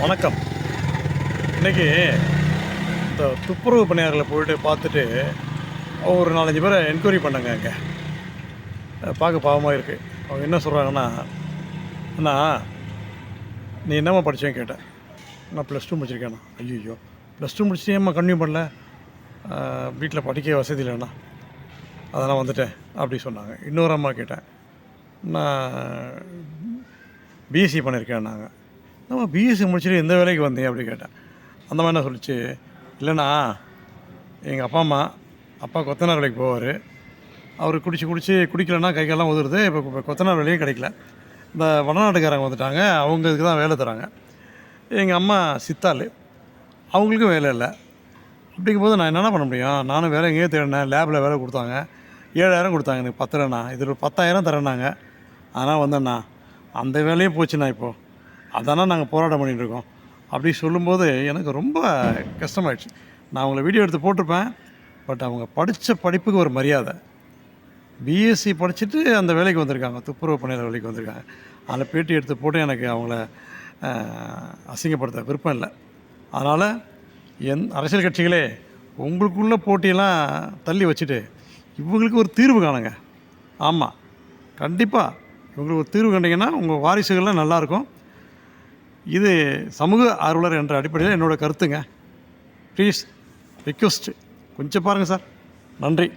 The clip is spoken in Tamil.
வணக்கம். இன்றைக்கி இந்த துப்புரவு பணியாளர்களை போய்ட்டு பார்த்துட்டு ஒரு 4, 5 பேரை என்கொயரி பண்ணேங்க. அங்கே பார்க்க பாவமாக இருக்குது. அவங்க என்ன சொல்கிறாங்கன்னா, அண்ணா நீ என்னம்மா படித்தேன்னு கேட்டேன். நான் +2 முடிச்சிருக்கேண்ணா. ஐயோ, +2 முடிச்சுட்டு ஏம்மா கன்டினியூ பண்ணல? வீட்டில் படிக்க வசதி இல்லைண்ணா, அதெல்லாம் வந்துட்டேன் அப்படி சொன்னாங்க. இன்னொரு அம்மா கேட்டேன், நான் பிஎஸ்சி பண்ணியிருக்கேன்னாங்க. நம்ம பிஎஸ்சி முடிச்சுட்டு எந்த வேலைக்கு வந்தேன் அப்படி கேட்டேன். அந்த மாதிரி என்ன சொல்லிச்சு, இல்லைண்ணா எங்கள் அப்பா கொத்தனார் வேலைக்கு போவார். அவர் குடிக்கலைன்னா கை காலெல்லாம் உதுருது. இப்போ கொத்தனார் வேலையும் கிடைக்கல. இந்த வடநாட்டுக்காரங்க வந்துட்டாங்க, அவங்களுக்கு தான் வேலை தராங்க. எங்கள் அம்மா சித்தாள், அவங்களுக்கும் வேலை இல்லை. அப்படிங்கும்போது நான் என்னென்ன பண்ண முடியும்? நானும் வேலை எங்கேயோ தேடினேன். லேபில் வேலை கொடுத்தாங்க, 7,000 கொடுத்தாங்க. எனக்கு பத்தலைண்ணா. இதில் ஒரு 10,000 தரேன்னாங்க. ஆனால் வந்தேண்ணா, அந்த வேலையும் போச்சுண்ணா. இப்போது அதானே நாங்கள் போராட்டம் பண்ணிகிட்ருக்கோம் அப்படி சொல்லும்போது எனக்கு ரொம்ப கஷ்டமாயிடுச்சு. நான் அவங்கள வீடியோ எடுத்து போட்டிருப்பேன். பட் அவங்க படித்த படிப்புக்கு ஒரு மரியாதை. பிஎஸ்சி படிச்சுட்டு அந்த வேலைக்கு வந்திருக்காங்க, துப்புரவு பணியாளர் வேலைக்கு வந்திருக்காங்க. அதில் பேட்டி எடுத்து போட்டு எனக்கு அவங்கள அசிங்கப்படுத்த விருப்பம் இல்லை. அதனால் அரசியல் கட்சிகளே, உங்களுக்குள்ள போட்டியெல்லாம் தள்ளி வச்சுட்டு இவங்களுக்கு ஒரு தீர்வு காணுங்க. ஆமாம், கண்டிப்பாக இவங்களுக்கு ஒரு தீர்வு கண்டிங்கன்னா உங்கள் வாரிசுகள்லாம் நல்லாயிருக்கும். இது சமூக ஆர்வலர் என்ற அடிப்படையில் என்னோடய கருத்துங்க. ப்ளீஸ் ரிக்வெஸ்ட்டு கொஞ்சம் பாருங்கள் சார். நன்றி.